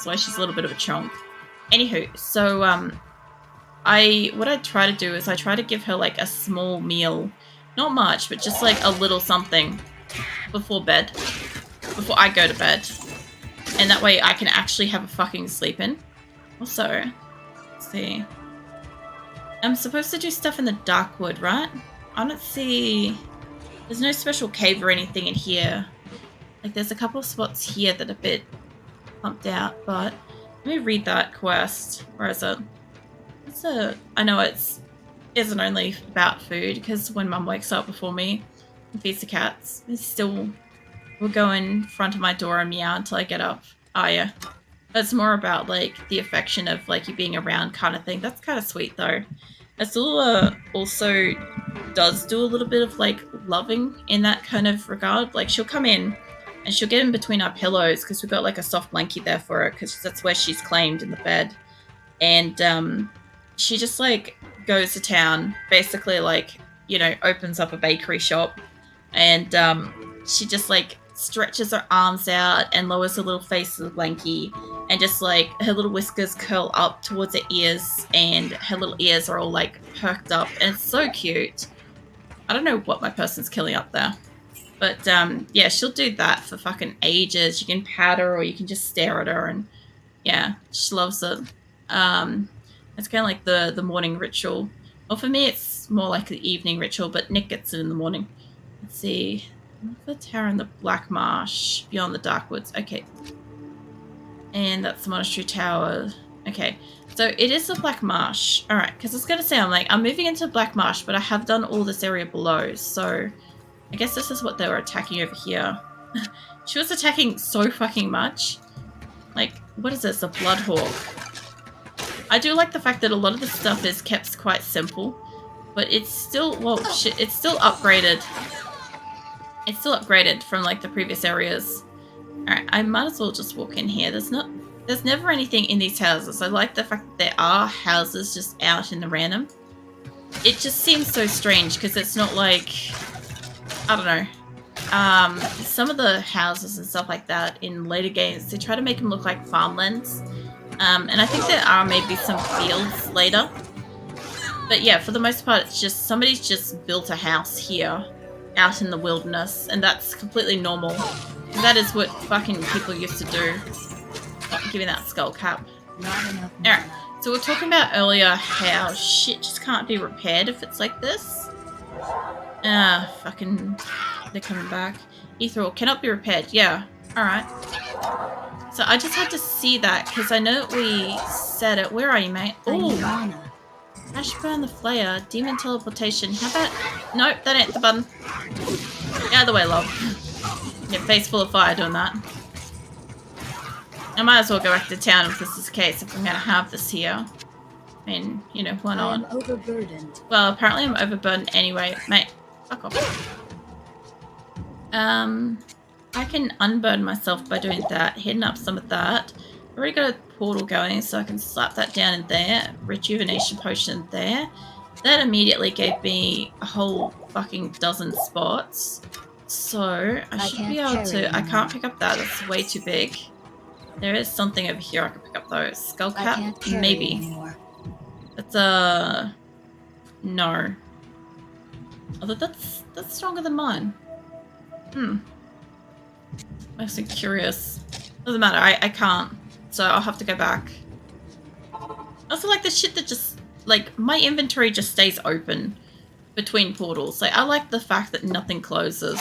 why she's a little bit of a chonk. Anywho, so what I try to do is I try to give her like a small meal, not much, but just like a little something before bed, before I go to bed, and that way I can actually have a fucking sleep in. Also, let's see, I'm supposed to do stuff in the dark wood, right? I don't see. There's no special cave or anything in here. Like, there's a couple of spots here that are a bit pumped out, but let me read that quest. Where is it? I know it isn't only about food, because when Mum wakes up before me and feeds the cats, it still will go in front of my door and meow until I get up. Oh, yeah. It's more about, like, the affection of, like, you being around kind of thing. That's kind of sweet, though. Azula also does do a little bit of, like, loving in that kind of regard. Like, she'll come in and she'll get in between our pillows, because we've got, like, a soft blankie there for her, because that's where she's claimed in the bed. And, she just, like, goes to town, basically, like, you know, opens up a bakery shop, and, she just, like, stretches her arms out and lowers her little face to the blankie, and just, like, her little whiskers curl up towards her ears, and her little ears are all, like, perked up, and it's so cute. I don't know what my person's killing up there. But, yeah, she'll do that for fucking ages. You can pat her, or you can just stare at her, and, yeah, she loves it. It's kind of like the morning ritual. Well, for me, it's more like the evening ritual, but Nick gets it in the morning. Let's see. The tower in the Black Marsh, beyond the Dark Woods. Okay. And that's the monastery tower. Okay. So it is the Black Marsh. Alright, because I was going to say, I'm moving into Black Marsh, but I have done all this area below, so I guess this is what they were attacking over here. She was attacking so fucking much. Like, what is this? A Bloodhawk. I do like the fact that a lot of the stuff is kept quite simple, but it's still, well, shit, it's still upgraded. It's still upgraded from, like, the previous areas. Alright, I might as well just walk in here. There's never anything in these houses. I like the fact that there are houses just out in the random. It just seems so strange, because it's not like, I don't know. Some of the houses and stuff like that in later games, they try to make them look like farmlands. And I think there are maybe some fields later. But yeah, for the most part, it's just somebody's just built a house here out in the wilderness, and that's completely normal. That is what fucking people used to do. Oh, give me that skull cap. Alright, so we were talking about earlier how shit just can't be repaired if it's like this. Fucking, they're coming back. Ethereal cannot be repaired. Yeah, alright. So I just had to see that, because I know we said it. Where are you, mate? Oh, Ashburn the Flayer, Demon Teleportation. How about... Nope, that ain't the button. Get out of the way, love. Your face full of fire doing that. I might as well go back to town if this is the case, if I'm going to have this here. I mean, you know, why not? I'm overburdened. Well, apparently I'm overburdened anyway. Mate, fuck off. I can unburden myself by doing that, hitting up some of that. I've already got a portal going, so I can slap that down in there. Rejuvenation potion there. That immediately gave me a whole fucking dozen spots. So, I should be able to... I can't pick up that, that's way too big. There is something over here I can pick up though. Skull cap? Maybe. That's no. Although that's stronger than mine. Makes me curious. Doesn't matter, I can't. So I'll have to go back. I also like the shit that just, like, my inventory just stays open between portals. Like, I like the fact that nothing closes.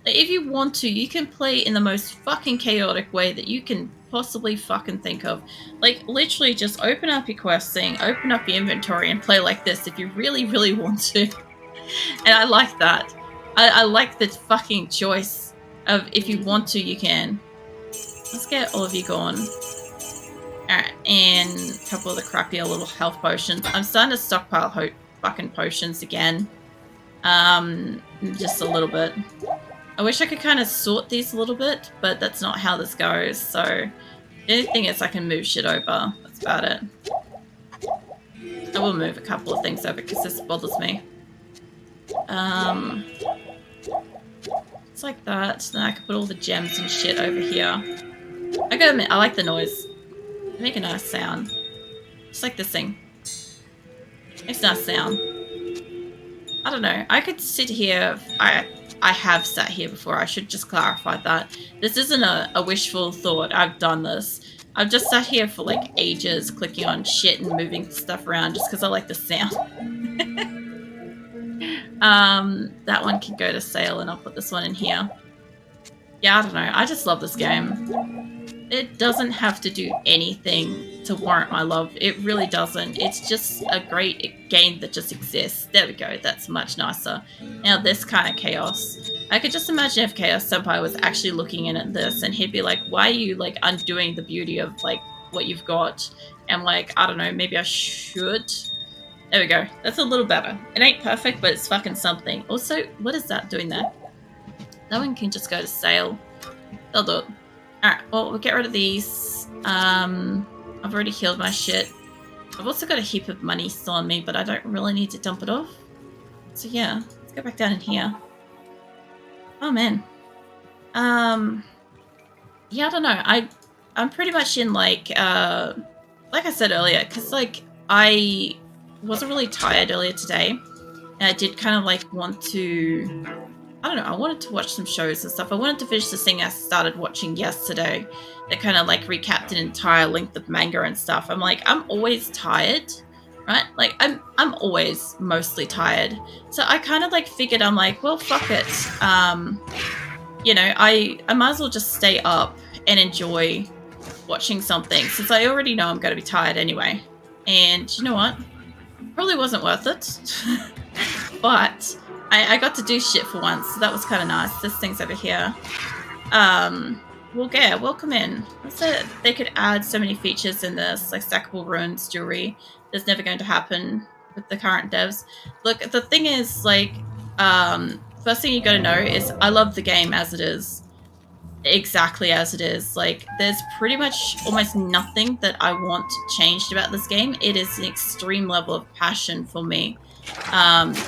Like, if you want to, you can play in the most fucking chaotic way that you can possibly fucking think of. Like, literally just open up your quest thing, open up your inventory, and play like this if you really, really want to. And I like that. I like the fucking choice of if you want to, you can. Let's get all of you gone. Alright, and a couple of the crappier little health potions. I'm starting to stockpile fucking potions again. Just a little bit. I wish I could kind of sort these a little bit, but that's not how this goes, so... The only thing is I can move shit over. That's about it. I will move a couple of things over because this bothers me. It's like that. Then I can put all the gems and shit over here. I gotta admit, I like the noise. Make a nice sound. Just like this thing. Makes a nice sound. I don't know. I could sit here. I have sat here before. I should just clarify that. This isn't a wishful thought. I've done this. I've just sat here for like ages clicking on shit and moving stuff around just because I like the sound. That one can go to sale and I'll put this one in here. Yeah, I don't know. I just love this game. It doesn't have to do anything to warrant my love. It really doesn't. It's just a great game that just exists. There we go. That's much nicer. Now this kind of chaos. I could just imagine if Chaos Senpai was actually looking in at this and he'd be like, why are you like undoing the beauty of like what you've got? And like, I don't know, maybe I should. There we go. That's a little better. It ain't perfect, but it's fucking something. Also, what is that doing there? That one can just go to sale. They'll do it. Alright, well, we'll get rid of these. I've already healed my shit. I've also got a heap of money still on me, but I don't really need to dump it off. So yeah, let's go back down in here. Oh man. Yeah, I don't know. I'm pretty much in like I said earlier, because like I wasn't really tired earlier today. And I did kind of like want to, I don't know, I wanted to watch some shows and stuff. I wanted to finish this thing I started watching yesterday that kind of like recapped an entire length of manga and stuff. I'm like, I'm always tired, right? Like I'm always mostly tired. So I kind of like figured, I'm like, well, fuck it. You know, I might as well just stay up and enjoy watching something since I already know I'm going to be tired anyway. And you know what? Probably wasn't worth it. But I got to do shit for once, so that was kind of nice. This thing's over here. Well, yeah, welcome in. They could add so many features in this, like stackable runes, jewelry. That's never going to happen with the current devs. Look, the thing is, like, first thing you gotta know is I love the game as it is. Exactly as it is. Like, there's pretty much almost nothing that I want changed about this game. It is an extreme level of passion for me,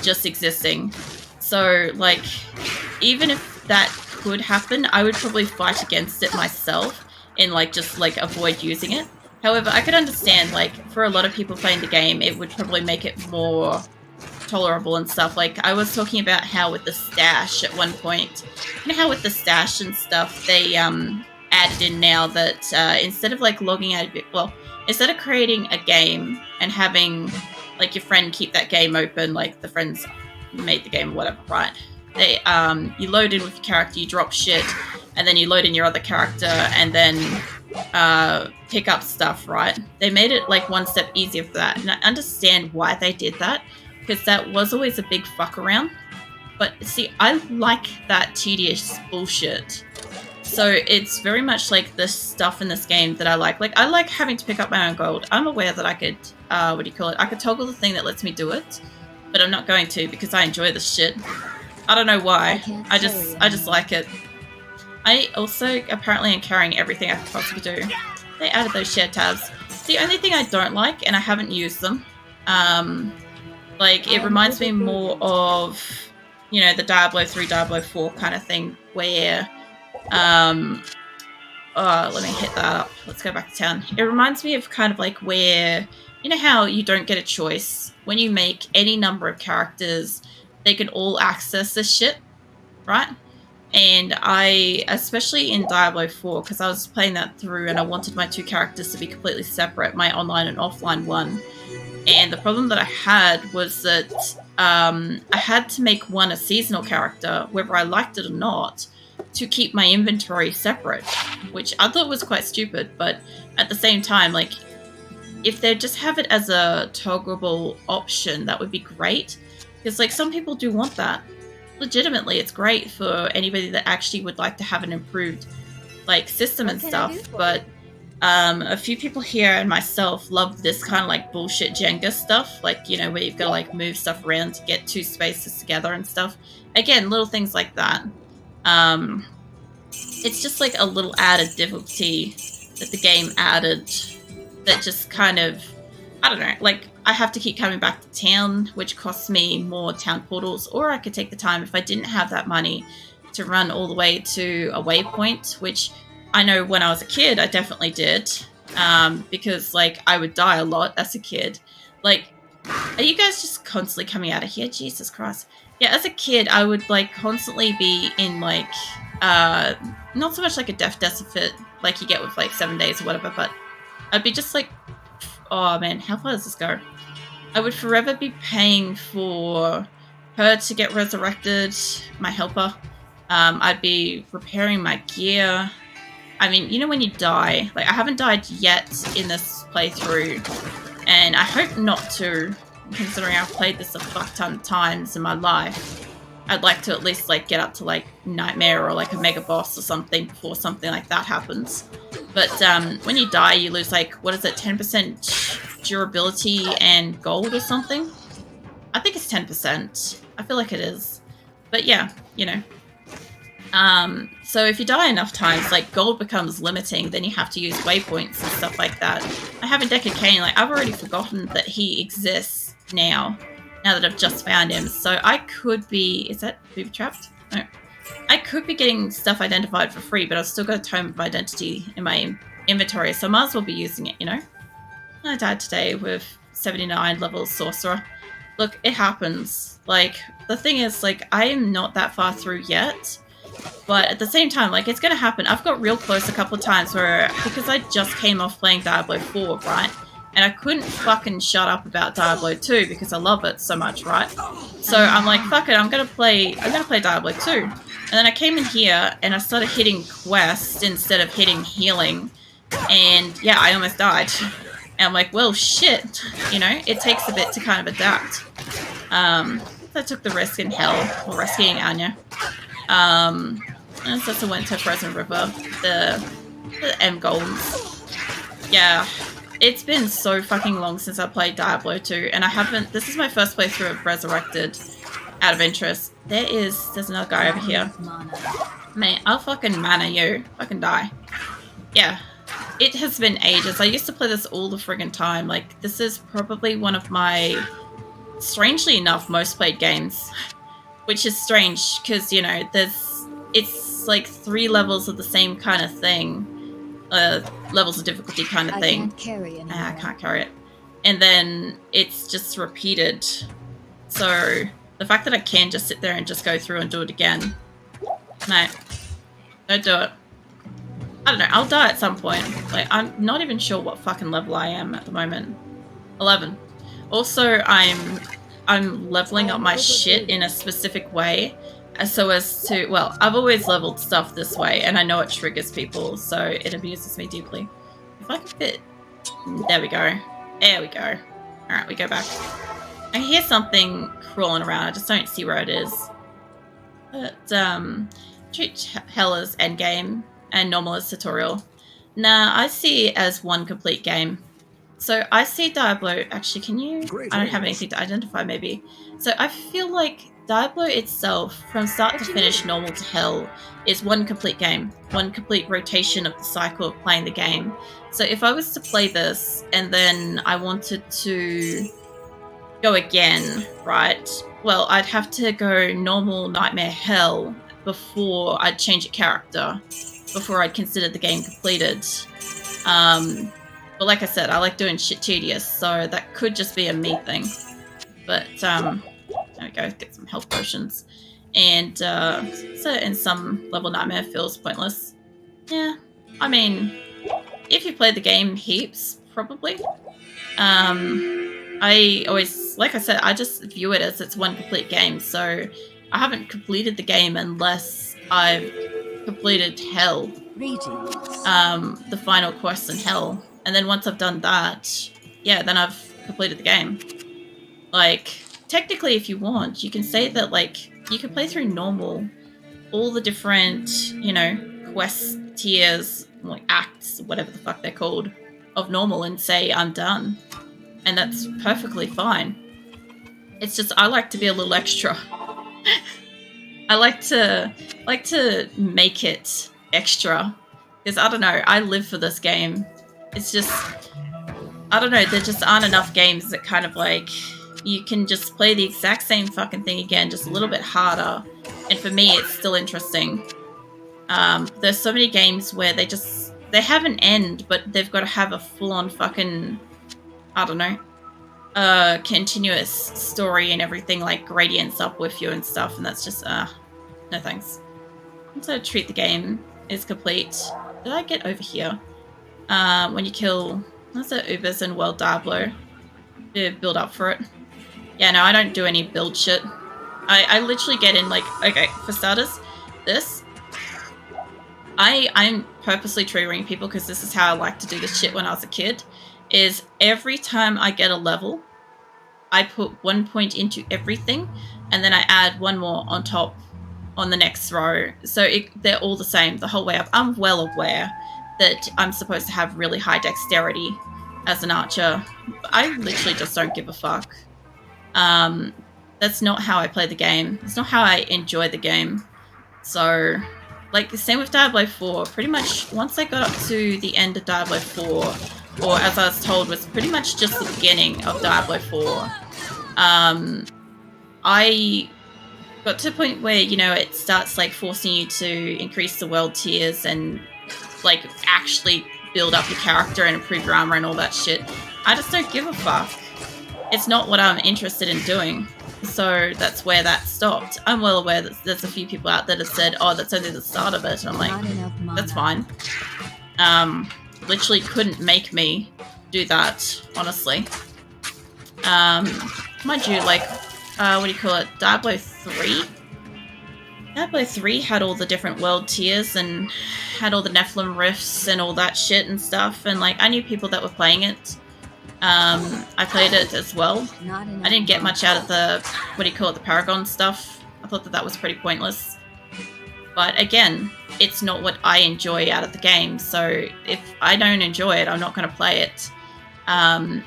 just existing. So, like, even if that could happen, I would probably fight against it myself and, like, just, like, avoid using it. However, I could understand, like, for a lot of people playing the game, it would probably make it more tolerable and stuff. Like, I was talking about how with the stash at one point, you know how with the stash and stuff, they added in now that instead of like logging out of it, well, instead of creating a game and having like your friend keep that game open, like the friends made the game or whatever, right? They you load in with your character, you drop shit, and then you load in your other character and then pick up stuff, right? They made it like one step easier for that, and I understand why they did that, because that was always a big fuck around. But see, I like that tedious bullshit. So it's very much like the stuff in this game that I like. Like, I like having to pick up my own gold. I'm aware that I could, what do you call it? I could toggle the thing that lets me do it, but I'm not going to because I enjoy this shit. I don't know why. I just like it. I also apparently am carrying everything I could possibly do. They added those share tabs. It's the only thing I don't like, and I haven't used them. Like, it reminds me more of, you know, the Diablo 3, Diablo 4 kind of thing, where, oh, let me hit that up. Let's go back to town. It reminds me of kind of like where, you know how you don't get a choice? When you make any number of characters, they can all access this shit, right? And I, especially in Diablo 4, because I was playing that through and I wanted my two characters to be completely separate, my online and offline one. And the problem that I had was that I had to make one a seasonal character, whether I liked it or not, to keep my inventory separate, which I thought was quite stupid. But at the same time, like, if they just have it as a toggleable option, that would be great. Because, like, some people do want that. Legitimately, it's great for anybody that actually would like to have an improved, like, system and stuff. But a few people here and myself love this kind of like bullshit Jenga stuff, like, you know, where you've got to like move stuff around to get two spaces together and stuff. Again, little things like that. It's just like a little added difficulty that the game added that just kind of, I don't know, like, I have to keep coming back to town, which costs me more town portals, or I could take the time if I didn't have that money to run all the way to a waypoint, which I know when I was a kid, I definitely did. because like I would die a lot as a kid. Like, are you guys just constantly coming out of here? Jesus Christ. Yeah, as a kid, I would like constantly be in like, not so much like a death deficit like you get with like 7 days or whatever, but I'd be just like, oh man, how far does this go? I would forever be paying for her to get resurrected, my helper. I'd be repairing my gear. I mean, you know when you die, like I haven't died yet in this playthrough, and I hope not to, considering I've played this a fuck ton of times in my life. I'd like to at least like get up to like Nightmare or like a mega boss or something before something like that happens. But when you die, you lose like, what is it, 10% durability and gold or something? I think it's 10%. I feel like it is. But yeah, you know. So if you die enough times, like gold becomes limiting, then you have to use waypoints and stuff like that. I have a Deckard Cain, like I've already forgotten that he exists now that I've just found him. So I could be, is that booby trapped? No. I could be getting stuff identified for free, but I've still got a Tome of Identity in my inventory, so I might as well be using it, you know? I died today with 79 level Sorcerer. Look, it happens. Like, the thing is, like, I am not that far through yet, but at the same time, like, it's gonna happen. I've got real close a couple of times where, because I just came off playing Diablo 4, right? And I couldn't fucking shut up about Diablo 2 because I love it so much, right? So I'm like, fuck it, I'm gonna play Diablo 2. And then I came in here and I started hitting quests instead of hitting healing. And yeah, I almost died. And I'm like, well, shit. You know, it takes a bit to kind of adapt. So I took the risk in hell, or rescuing Anya. And so I went to Frozen River, the M Golems. Yeah. It's been so fucking long since I played Diablo 2, and I haven't. This is my first playthrough of Resurrected, out of interest. There's another guy over here. Man, I'll fucking mana you. Fucking die. Yeah. It has been ages. I used to play this all the friggin' time. Like, this is probably one of my, strangely enough, most played games. Which is strange, because, you know, it's like 3 levels of the same kind of thing. Levels of difficulty kind of thing. I can't carry it. And then it's just repeated. So the fact that I can just sit there and just go through and do it again. No. Don't do it. I don't know, I'll die at some point. Like, I'm not even sure what fucking level I am at the moment. 11. Also, I'm leveling up my shit in a specific way. So as to, well, I've always leveled stuff this way, and I know it triggers people, so it amuses me deeply. If I can fit... There we go. There we go. Alright, we go back. I hear something crawling around, I just don't see where it is. But, treat hell as endgame, and normal as tutorial. Nah, I see it as one complete game. So I see Diablo... Actually, can you... I don't have anything to identify, maybe. So I feel like Diablo itself, from start to finish, normal to hell, is one complete game. One complete rotation of the cycle of playing the game. So if I was to play this, and then I wanted to go again, right? Well, I'd have to go normal, nightmare, hell, before I'd change a character. Before I'd consider the game completed. But like I said, I like doing shit tedious, so that could just be a me thing. But, there we go, get some health potions. And, so in some level Nightmare feels pointless. Yeah, I mean, if you played the game heaps, probably. I always, like I said, I just view it as it's one complete game, so I haven't completed the game unless I've completed Hell. The final quest in Hell. And then once I've done that, yeah, then I've completed the game. Like, technically, if you want, you can say that, like, you can play through normal, all the different, you know, quest tiers, like acts, whatever the fuck they're called, of normal and say, I'm done. And that's perfectly fine. It's just, I like to be a little extra. I like to make it extra. Because, I don't know, I live for this game. It's just, I don't know, there just aren't enough games that kind of like, you can just play the exact same fucking thing again, just a little bit harder. And for me, it's still interesting. There's so many games where they're they have an end, but they've got to have a full-on fucking, I don't know, continuous story and everything, like gradients up with you and stuff, and that's just, no thanks. So treat the game is complete. Did I get over here? When you kill, what's it, Ubers and World Diablo, you build up for it. Yeah, no, I don't do any build shit. I literally get in, like, okay, for starters, this, I'm purposely triggering people because this is how I like to do this shit when I was a kid, is every time I get a level, I put 1 point into everything, and then I add one more on top on the next row. So they're all the same the whole way up. I'm well aware that I'm supposed to have really high dexterity as an archer. I literally just don't give a fuck. That's not how I play the game. It's not how I enjoy the game. So, like, the same with Diablo 4. Pretty much, once I got up to the end of Diablo 4, or as I was told, was pretty much just the beginning of Diablo 4, I got to a point where, you know, it starts, like, forcing you to increase the world tiers and, like, actually build up your character and improve your armor and all that shit. I just don't give a fuck. It's not what I'm interested in doing. So that's where that stopped. I'm well aware that there's a few people out there that said, oh, that's only the start of it. And I'm like, that's fine. Literally couldn't make me do that, honestly. Mind you, like, what do you call it? Diablo 3? Diablo 3 had all the different world tiers and had all the Nephilim rifts and all that shit and stuff. And, like, I knew people that were playing it. I played it as well. I didn't get much out of the, what do you call it, the Paragon stuff. I thought that that was pretty pointless. But again, it's not what I enjoy out of the game. So if I don't enjoy it, I'm not going to play it. And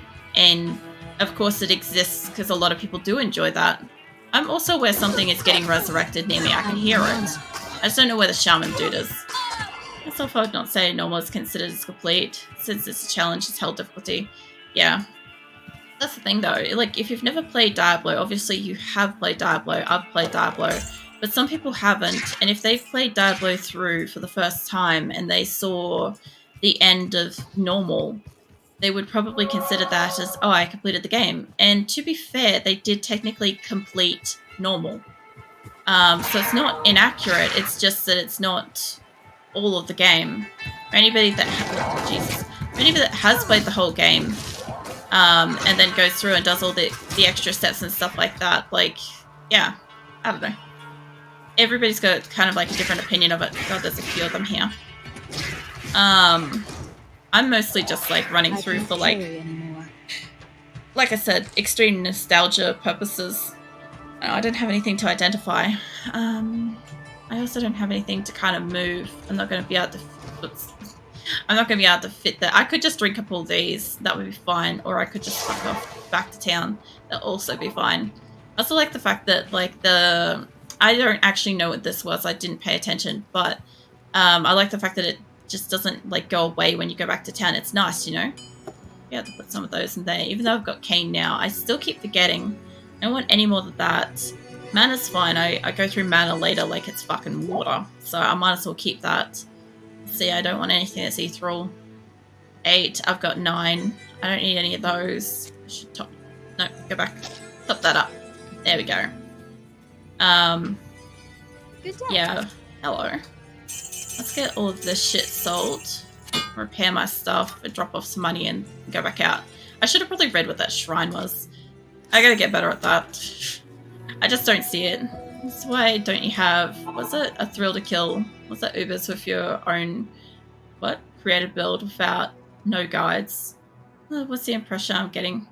of course it exists because a lot of people do enjoy that. I'm also aware something is getting resurrected near me. I can hear it. I just don't know where the shaman dude is. Myself, I would not say normal is considered as complete. Since it's a challenge, it's held difficulty. Yeah. That's the thing though. Like, if you've never played Diablo, obviously you have played Diablo. I've played Diablo. But some people haven't. And if they've played Diablo through for the first time and they saw the end of normal, they would probably consider that as, oh, I completed the game. And to be fair, they did technically complete normal. So it's not inaccurate. It's just that it's not all of the game. For anybody that has played the whole game, and then goes through and does all the extra steps and stuff like that, like, yeah, I don't know. Everybody's got kind of like a different opinion of it. God, there's a few of them here. I'm mostly just like running through for like I said, extreme nostalgia purposes. I don't have anything to identify. I also don't have anything to kind of move. I'm not going to be able to fit that. I could just drink up all these. That would be fine. Or I could just fuck off back to town. That'll also be fine. I also like the fact that, like, I don't actually know what this was. I didn't pay attention. But I like the fact that it just doesn't, like, go away when you go back to town. It's nice, you know? Yeah, to put some of those in there. Even though I've got cane now, I still keep forgetting. I don't want any more than that. Mana's fine. I go through mana later like it's fucking water. So I might as well keep that. See, I don't want anything that's ethereal. 8. I've got 9. I don't need any of those. I should top... No, go back. Top that up. There we go. Good day. Yeah. Hello. Let's get all of this shit sold. Repair my stuff and drop off some money and go back out. I should have probably read what that shrine was. I gotta get better at that. I just don't see it. That's why don't you have... Was it a thrill to kill? Was that Ubers with your own... What? Created build without no guides? What's the impression I'm getting?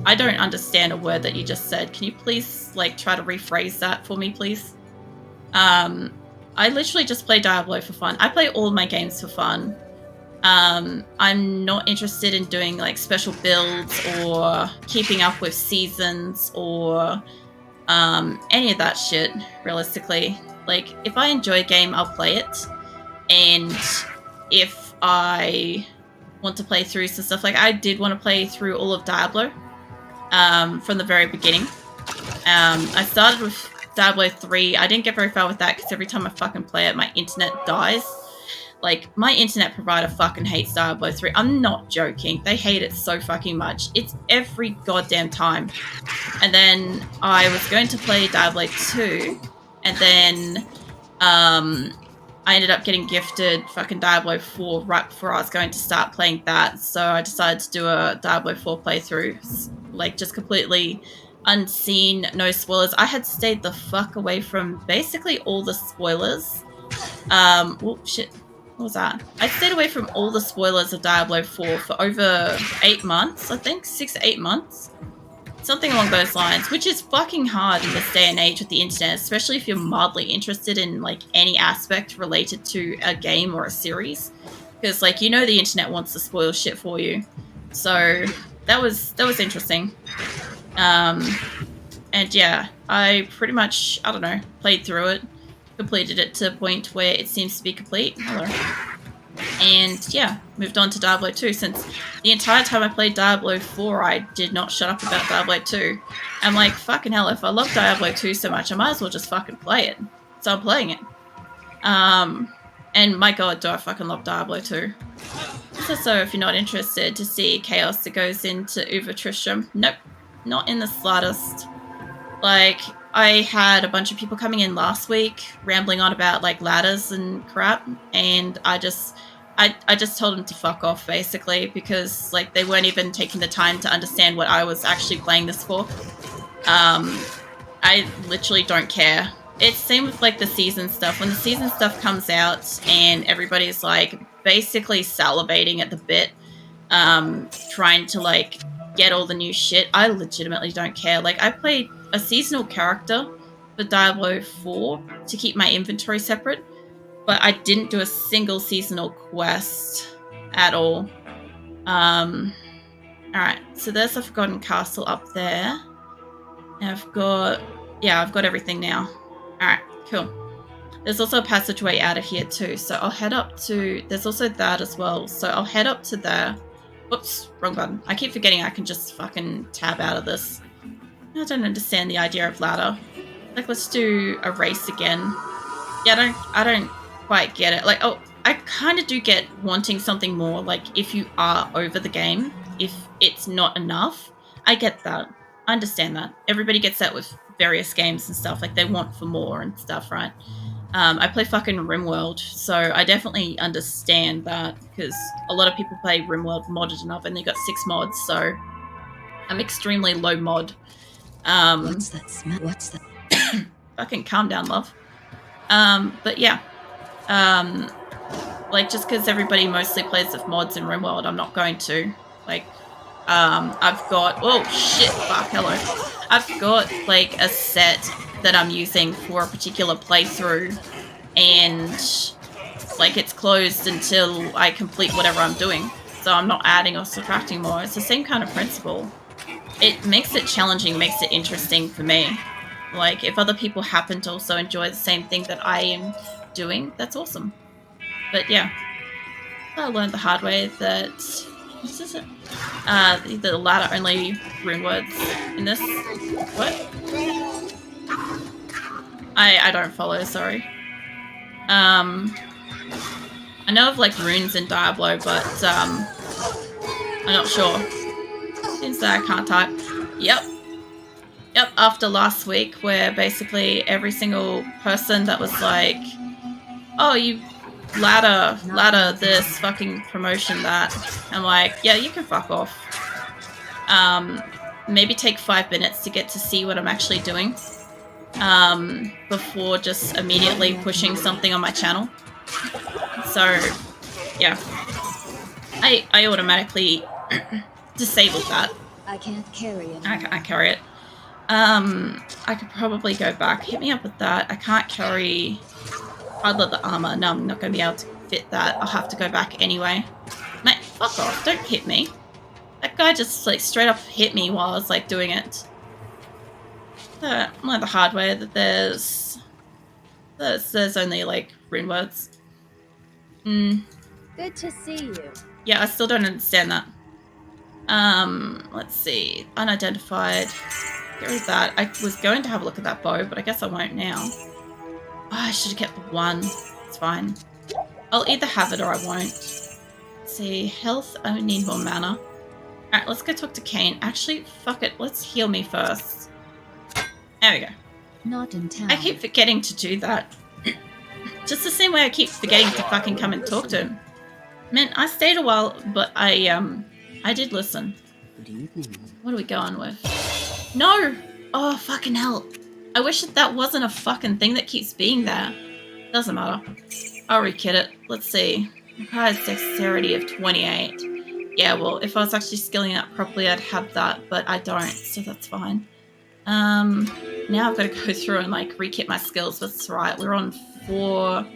I don't understand a word that you just said. Can you please, like, try to rephrase that for me, please? I literally just play Diablo for fun. I play all my games for fun. I'm not interested in doing, like, special builds or keeping up with seasons or any of that shit, realistically. Like, if I enjoy a game, I'll play it. And if I want to play through some stuff, like, I did want to play through all of Diablo from the very beginning. I started with Diablo 3. I didn't get very far with that because every time I fucking play it, my internet dies. like, my internet provider fucking hates Diablo 3. I'm not joking. They hate it so fucking much. It's every goddamn time. And then I was going to play Diablo 2, and then I ended up getting gifted fucking Diablo 4 right before I was going to start playing that. So I decided to do a Diablo 4 playthrough, like, just completely unseen, no spoilers. I had stayed the fuck away from basically all the spoilers. Oh shit, what was that? I stayed away from all the spoilers of Diablo 4 for over 8 months, I think, 6 to 8 months. Something along those lines, which is fucking hard in this day and age with the internet, especially if you're mildly interested in, like, any aspect related to a game or a series. Because, like, you know the internet wants to spoil shit for you. So that was interesting. And yeah, I pretty much, I don't know, played through it, completed it to a point where it seems to be complete. Hello. And yeah, moved on to Diablo 2, since the entire time I played Diablo 4, I did not shut up about Diablo 2. I'm like, fucking hell, if I love Diablo 2 so much, I might as well just fucking play it. So I'm playing it. And my god, do I fucking love Diablo 2. So if you're not interested to see chaos that goes into Uva Tristram, nope, not in the slightest. Like, I had a bunch of people coming in last week rambling on about, like, ladders and crap, and I just told them to fuck off, basically, because, like, they weren't even taking the time to understand what I was actually playing this for. I literally don't care. It's the same with, like, the season stuff. When the season stuff comes out and everybody's, like, basically salivating at the bit, trying to, like, get all the new shit, I legitimately don't care. Like, I played a seasonal character for Diablo 4 to keep my inventory separate, but I didn't do a single seasonal quest at all. Alright, so there's a Forgotten Castle up there. And I've got everything now. Alright, cool. There's also a passageway out of here too, so I'll head up to, there's also that as well, so I'll head up to there. Oops, wrong button. I keep forgetting I can just fucking tab out of this. I don't understand the idea of ladder. Like, let's do a race again. Yeah, I don't quite get it. Like, oh, I kind of do get wanting something more, like, if you are over the game, if it's not enough. I get that. I understand that. Everybody gets that with various games and stuff. Like, they want for more and stuff, right? I play fucking RimWorld, so I definitely understand that, because a lot of people play RimWorld modded enough, and they got 6 mods, so I'm extremely low mod. What's that smell? What's that? Fucking calm down, love. But yeah. Like, just because everybody mostly plays with mods in RimWorld, I'm not going to. Like, I've got... Oh, shit. Fuck, hello. I've got, like, a set that I'm using for a particular playthrough, and, like, it's closed until I complete whatever I'm doing. So I'm not adding or subtracting more. It's the same kind of principle. It makes it challenging, makes it interesting for me. Like, if other people happen to also enjoy the same thing that I am doing, that's awesome. But yeah, I learned the hard way that... What is it? The ladder only rune words in this. What? I don't follow, sorry. I know of, like, runes in Diablo, but I'm not sure. Seems that I can't type. Yep, after last week, where basically every single person that was like, oh, you ladder this, fucking promotion that, I'm like, yeah, you can fuck off. Maybe take 5 minutes to get to see what I'm actually doing, before just immediately pushing something on my channel. So, yeah. I automatically disabled that. I can't carry it. I can't carry it. I could probably go back. Hit me up with that. I can't carry hard leather armor. No, I'm not going to be able to fit that. I'll have to go back anyway. Mate, fuck off. Don't hit me. That guy just, like, straight up hit me while I was, like, doing it. I learned the hard way that there's only, like, rune words. Good to see you. Yeah, I still don't understand that. Let's see. Unidentified. Get rid of that. I was going to have a look at that bow, but I guess I won't now. Oh, I should have kept the one. It's fine. I'll either have it or I won't. Let's see, health, I need more mana. Alright, let's go talk to Kane. Actually, fuck it, let's heal me first. There we go. Not in town. I keep forgetting to do that. Just the same way I keep forgetting to fucking come and talk to him. Man, I stayed a while, but I did listen. Good evening. What are we going with? No! Oh, fucking hell. I wish that wasn't a fucking thing that keeps being there. Doesn't matter. I'll re-kit it. Let's see. Requires dexterity of 28. Yeah, well, if I was actually skilling up properly, I'd have that, but I don't, so that's fine. Now I've got to go through and, like, re-kit my skills. That's right. We're on 4.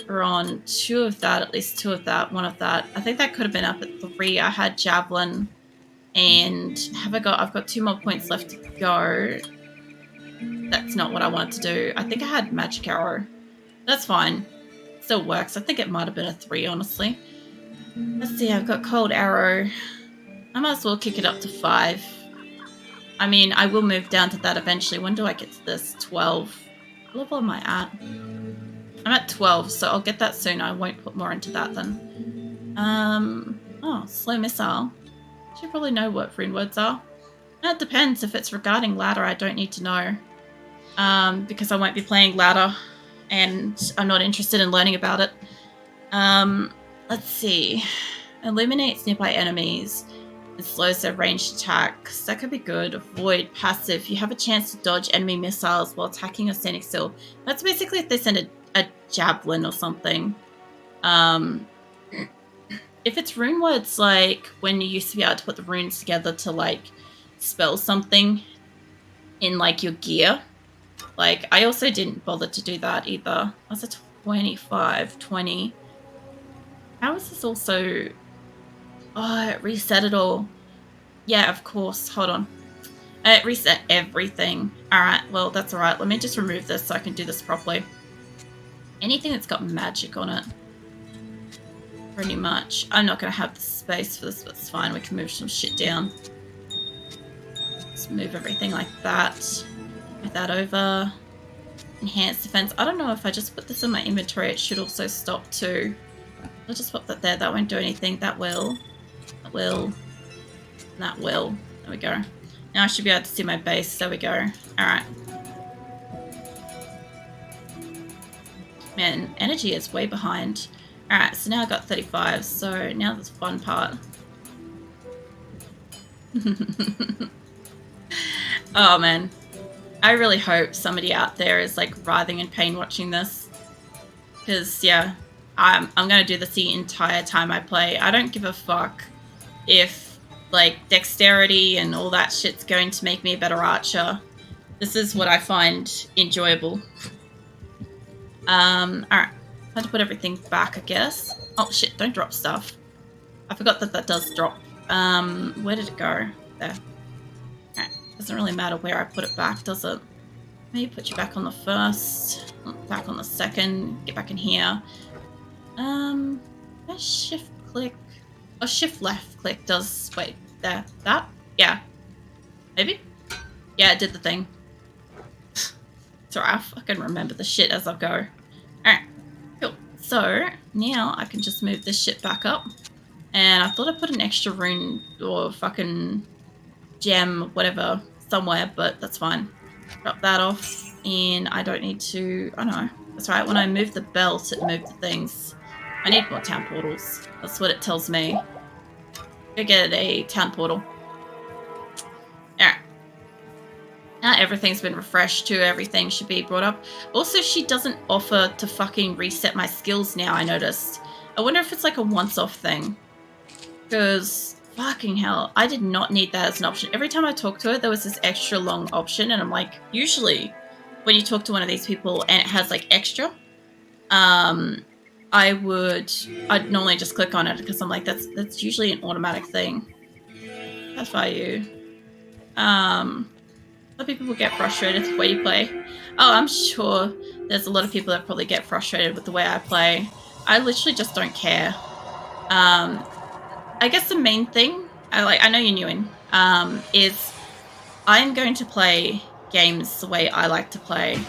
We're on 2 of that, at least 2 of that, 1 of that. I think that could have been up at 3. I had Javelin, and I've got 2 more points left to go. That's not what I wanted to do. I think I had Magic Arrow. That's fine. Still works. I think it might have been a 3, honestly. Let's see, I've got Cold Arrow. I might as well kick it up to 5. I mean, I will move down to that eventually. When do I get to this? 12. What level am I at? I'm at 12, so I'll get that soon. I won't put more into that then. Oh, Slow Missile. Should probably know what rune words are. That depends. If it's regarding ladder, I don't need to know. Because I won't be playing ladder, and I'm not interested in learning about it. Let's see. Eliminates nearby enemies. It slows their ranged attacks. That could be good. Avoid passive. You have a chance to dodge enemy missiles while attacking or standing still. That's basically if they send a javelin or something. If it's rune words, like when you used to be able to put the runes together to like spell something in like your gear. Like I also didn't bother to do that either. I was at 25, 20. How is this also... Oh, it reset it all. Yeah, of course. Hold on. It reset everything. Alright, well, that's alright. Let me just remove this so I can do this properly. Anything that's got magic on it. Pretty much. I'm not going to have the space for this, but it's fine. We can move some shit down. Just move everything like that. Move that over. Enhanced defense. I don't know if I just put this in my inventory, it should also stop too. I'll just pop that there. That won't do anything. That will. That will. That will. There we go. Now I should be able to see my base. There we go. Alright. Man, energy is way behind. Alright, so now I've got 35. So now there's fun part. Oh man. I really hope somebody out there is like writhing in pain watching this. Because, yeah. I'm going to do this the entire time I play. I don't give a fuck if, like, dexterity and all that shit's going to make me a better archer. This is what I find enjoyable. Alright. Time to put everything back, I guess. Oh, shit, don't drop stuff. I forgot that that does drop. Where did it go? There. Alright. Doesn't really matter where I put it back, does it? Maybe put you back on the first, back on the second, get back in here. Shift click. Oh, shift left click does. Wait, there. That? Yeah. Maybe? Yeah, it did the thing. Sorry, I fucking remember the shit as I go. Alright, cool. So, now I can just move this shit back up. And I thought I put an extra rune or fucking gem, whatever, somewhere, but that's fine. Drop that off. And I don't need to. Oh no. That's right, when I move the belt, it moved the things. I need more town portals. That's what it tells me. Go get a town portal. Alright. Now everything's been refreshed too. Everything should be brought up. Also, she doesn't offer to fucking reset my skills now, I noticed. I wonder if it's like a once-off thing. Because, fucking hell, I did not need that as an option. Every time I talked to her, there was this extra long option. And I'm like, usually, when you talk to one of these people and it has like extra, I'd normally just click on it because I'm like, that's usually an automatic thing. That's why you. Some people get frustrated with the way you play. Oh, I'm sure there's a lot of people that probably get frustrated with the way I play. I literally just don't care. I guess the main thing, I know you're new in, is I'm going to play games the way I like to play.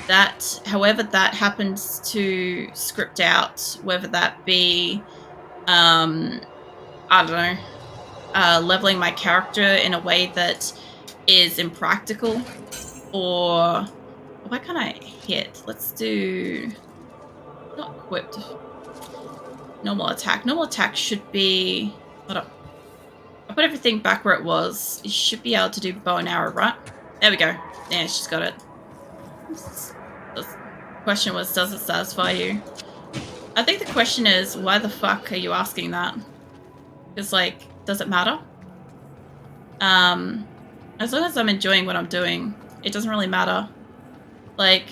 that, however that happens to script out, whether that be, I don't know, leveling my character in a way that is impractical, or why can't I hit? Let's do not equipped. Normal attack. Normal attack should be. Hold up. I put everything back where it was. You should be able to do bow and arrow, right? There we go. Yeah, she's got it. The question was, does it satisfy you? I think the question is, why the fuck are you asking that? Because, like, does it matter? As long as I'm enjoying what I'm doing, it doesn't really matter. Like,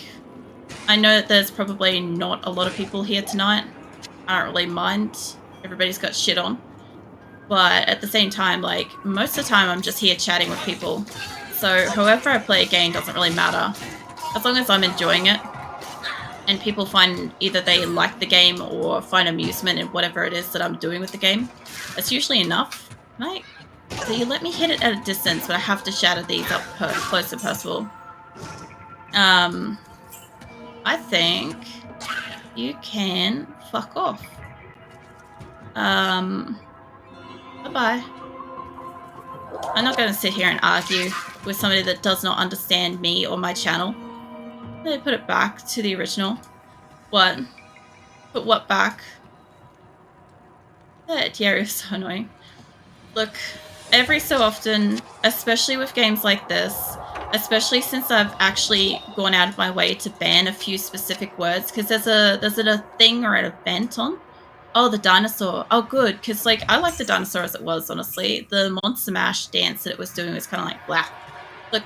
I know that there's probably not a lot of people here tonight. I don't really mind. Everybody's got shit on. But at the same time, like, most of the time I'm just here chatting with people. So however I play a game doesn't really matter. As long as I'm enjoying it, and people find either they like the game or find amusement in whatever it is that I'm doing with the game, that's usually enough. Right? So you let me hit it at a distance, but I have to shatter these up close and personal. I think you can fuck off. Bye-bye. I'm not going to sit here and argue with somebody that does not understand me or my channel. Let me put it back to the original. What? Put what back? That Diablo is so annoying. Look, every so often, especially with games like this, especially since I've actually gone out of my way to ban a few specific words, because there's a thing or an event on. Oh, the dinosaur. Oh, good, because, like, I like the dinosaur as it was, honestly. The Monster Mash dance that it was doing was kind of like, blah. Look,